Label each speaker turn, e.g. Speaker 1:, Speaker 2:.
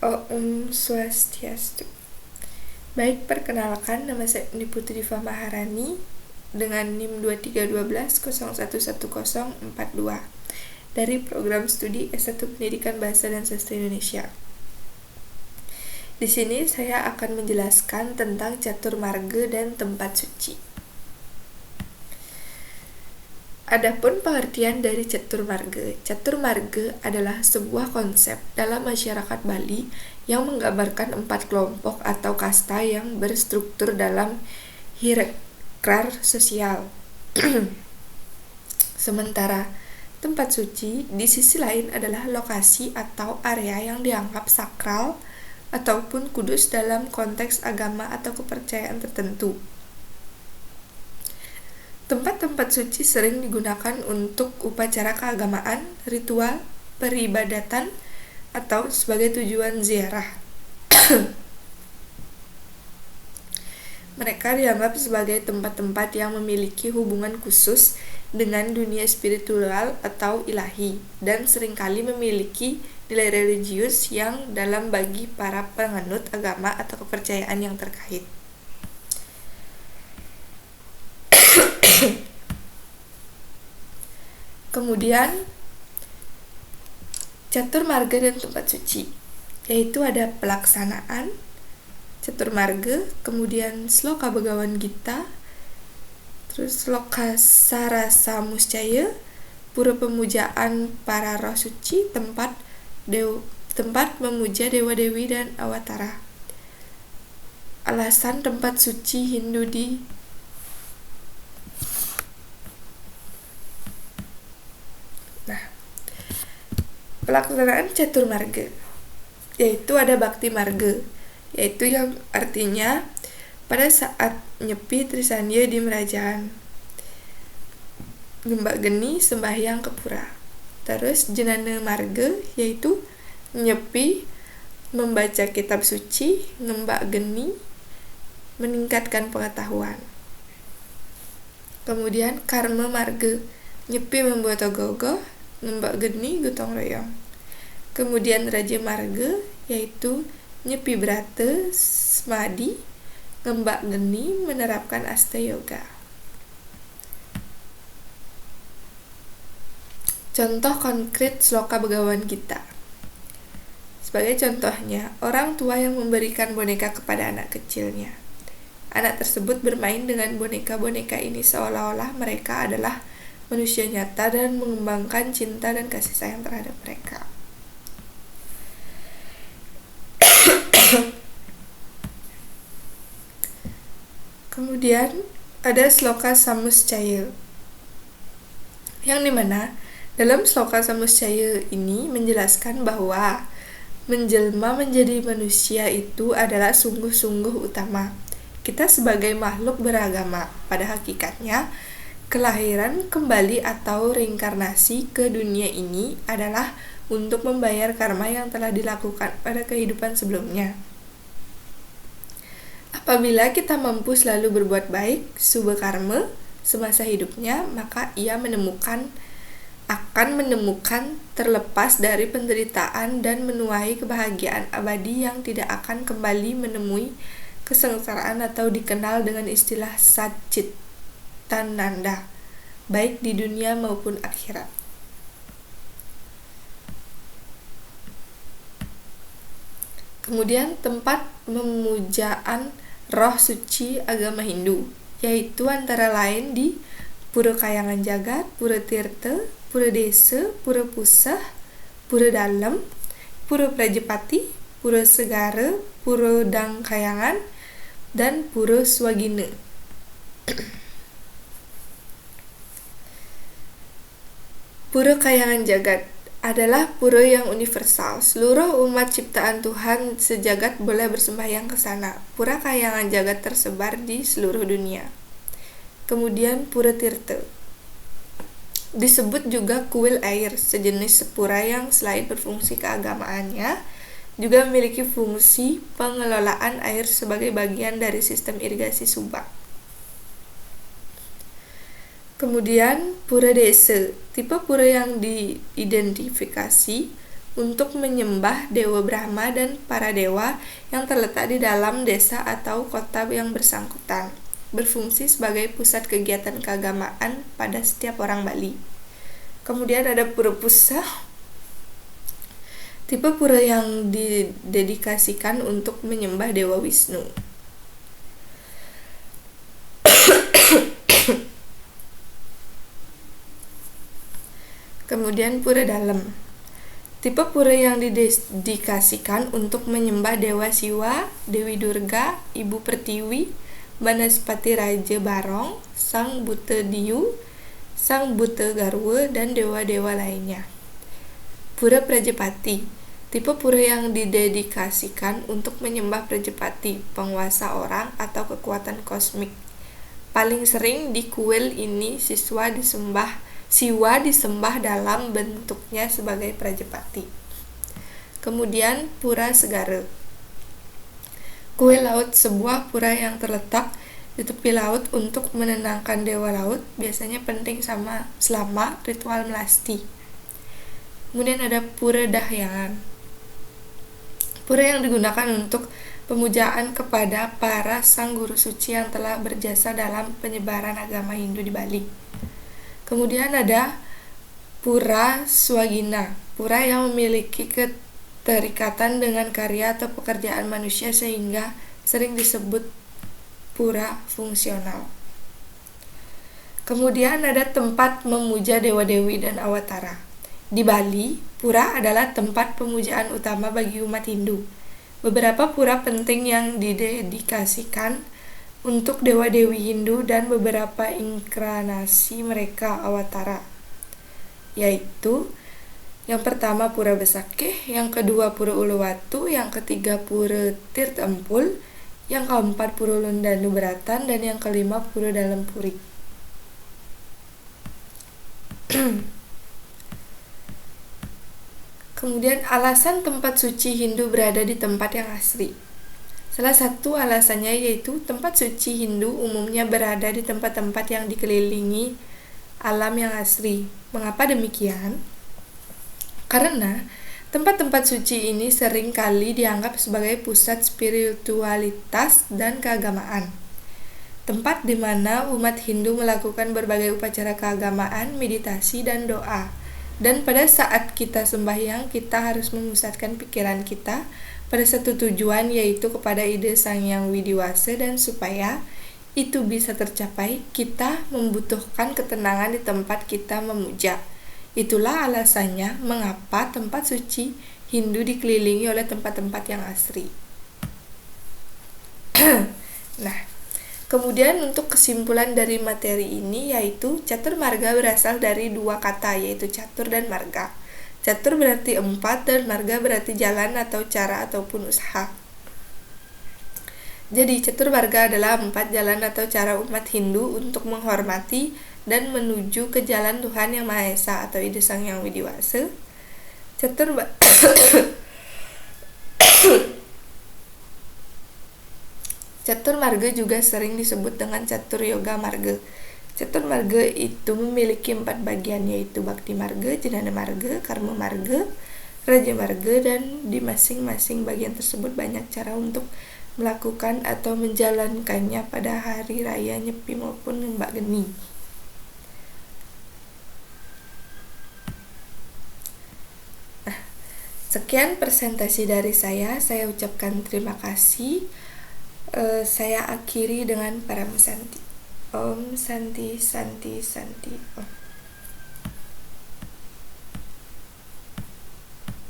Speaker 1: Om Swastiastu. Baik, perkenalkan, nama saya Uni Putri Diva Maharani dengan NIM 2312011042 dari program studi S1 Pendidikan Bahasa dan Sastra Indonesia. Di sini saya akan menjelaskan tentang catur marga dan tempat suci. Adapun pengertian dari catur marga. Catur marga adalah sebuah konsep dalam masyarakat Bali yang menggambarkan 4 kelompok atau kasta yang berstruktur dalam hierarki sosial. Sementara tempat suci di sisi lain adalah lokasi atau area yang dianggap sakral ataupun kudus dalam konteks agama atau kepercayaan tertentu. Tempat-tempat suci sering digunakan untuk upacara keagamaan, ritual, peribadatan, atau sebagai tujuan ziarah. Mereka dianggap sebagai tempat-tempat yang memiliki hubungan khusus dengan dunia spiritual atau ilahi, dan seringkali memiliki nilai religius yang dalam bagi para penganut agama atau kepercayaan yang terkait. Kemudian catur marga dan tempat suci, yaitu ada pelaksanaan catur marga, kemudian sloka Bhagawan Gita, terus sloka Sarasa Muscaya, pura pemujaan para roh suci, tempat memuja dewa-dewi dan awatara. Alasan tempat suci Hindu di pelaksanaan catur marga, yaitu ada bakti marga, yaitu yang artinya pada saat nyepi Trisandya di Merajaan, ngembak geni sembahyang ke pura. Terus jenana marga, yaitu nyepi membaca kitab suci, ngembak geni meningkatkan pengetahuan. Kemudian karma marga, nyepi membuat ogoh-ogoh, ngembak geni gotong royong. Kemudian raja marga, yaitu nyepi brata smadi, ngembak geni menerapkan asta yoga. Contoh konkret sloka Bhagawan Gita. Sebagai contohnya, orang tua yang memberikan boneka kepada anak kecilnya. Anak tersebut bermain dengan boneka-boneka ini seolah-olah mereka adalah manusia nyata dan mengembangkan cinta dan kasih sayang terhadap mereka. Kemudian ada sloka Samuscaya, yang dimana dalam sloka Samuscaya ini menjelaskan bahwa menjelma menjadi manusia itu adalah sungguh-sungguh utama. Kita sebagai makhluk beragama, pada hakikatnya kelahiran kembali atau reinkarnasi ke dunia ini adalah untuk membayar karma yang telah dilakukan pada kehidupan sebelumnya. Apabila kita mampu selalu berbuat baik, subha karma, semasa hidupnya, maka ia akan menemukan terlepas dari penderitaan dan menuai kebahagiaan abadi yang tidak akan kembali menemui kesengsaraan atau dikenal dengan istilah Satchitananda, baik di dunia maupun akhirat. Kemudian tempat memujaan roh suci agama Hindu, yaitu antara lain di Pura Kayangan Jagat, Pura Tirta, Pura Desa, Pura Pusah, Pura Dalam, Pura Prajapati, Pura Segara, Pura Dang Kayangan, dan Pura Swagina. Pura Kayangan Jagat adalah pura yang universal. Seluruh umat ciptaan Tuhan sejagat boleh bersembahyang ke sana. Pura Kayangan Jagat tersebar di seluruh dunia. Kemudian Pura Tirta disebut juga kuil air, sejenis sepura yang selain berfungsi keagamaannya juga memiliki fungsi pengelolaan air sebagai bagian dari sistem irigasi Subak. Kemudian Pura Desa, tipe pura yang diidentifikasi untuk menyembah Dewa Brahma dan para dewa yang terletak di dalam desa atau kota yang bersangkutan, berfungsi sebagai pusat kegiatan keagamaan pada setiap orang Bali. Kemudian ada pura pusa, tipe pura yang didedikasikan untuk menyembah Dewa Wisnu. Kemudian pura dalam, tipe pura yang didedikasikan untuk menyembah Dewa Siwa, Dewi Durga, Ibu Pertiwi, Banaspati Raja Barong, Sang Buta Diyu, Sang Buta Garwa, dan dewa-dewa lainnya. Pura Prajapati, tipe pura yang didedikasikan untuk menyembah Prajapati, penguasa orang atau kekuatan kosmik. Paling sering di kuil ini Siwa disembah dalam bentuknya sebagai Prajapati. Kemudian pura Segara, kuil laut, sebuah pura yang terletak di tepi laut untuk menenangkan dewa laut, biasanya penting selama ritual melasti. Kemudian ada pura Dahyangan, pura yang digunakan untuk pemujaan kepada para sang guru suci yang telah berjasa dalam penyebaran agama Hindu di Bali. Kemudian ada pura Swagina, pura yang memiliki keterikatan dengan karya atau pekerjaan manusia sehingga sering disebut pura fungsional. Kemudian ada tempat memuja dewa-dewi dan awatara. Di Bali, pura adalah tempat pemujaan utama bagi umat Hindu. Beberapa pura penting yang didedikasikan untuk dewa-dewi Hindu dan beberapa inkarnasi mereka awatara, yaitu yang pertama pura Besakeh, yang kedua pura Uluwatu, yang ketiga pura Tirta Empul, yang keempat pura Lundanu Beratan, dan yang kelima pura Dalam Puri. Kemudian alasan tempat suci Hindu berada di tempat yang asri. Salah satu alasannya yaitu tempat suci Hindu umumnya berada di tempat-tempat yang dikelilingi alam yang asri. Mengapa demikian? Karena tempat-tempat suci ini sering kali dianggap sebagai pusat spiritualitas dan keagamaan. Tempat di mana umat Hindu melakukan berbagai upacara keagamaan, meditasi, dan doa. Dan pada saat kita sembahyang, kita harus memusatkan pikiran kita pada satu tujuan, yaitu kepada ide Sang Hyang Widiwasa, dan supaya itu bisa tercapai, kita membutuhkan ketenangan di tempat kita memuja. Itulah alasannya mengapa tempat suci Hindu dikelilingi oleh tempat-tempat yang asri. Nah, kemudian untuk kesimpulan dari materi ini yaitu catur marga berasal dari dua kata, yaitu catur dan marga. Catur berarti 4 dan marga berarti jalan atau cara ataupun usaha. Jadi catur marga adalah 4 jalan atau cara umat Hindu untuk menghormati dan menuju ke jalan Tuhan Yang Maha Esa atau ide Sang Hyang Widiwasa. Catur marga juga sering disebut dengan catur yoga marga. Catur marga itu memiliki 4 bagian, yaitu Bhakti marga, Jnana marga, Karma marga, Raja marga, dan di masing-masing bagian tersebut banyak cara untuk melakukan atau menjalankannya pada hari raya Nyepi maupun Lembak Geni. Sekian presentasi dari saya ucapkan terima kasih. Saya akhiri dengan Param Santi. Om Santi Santi Santi Om.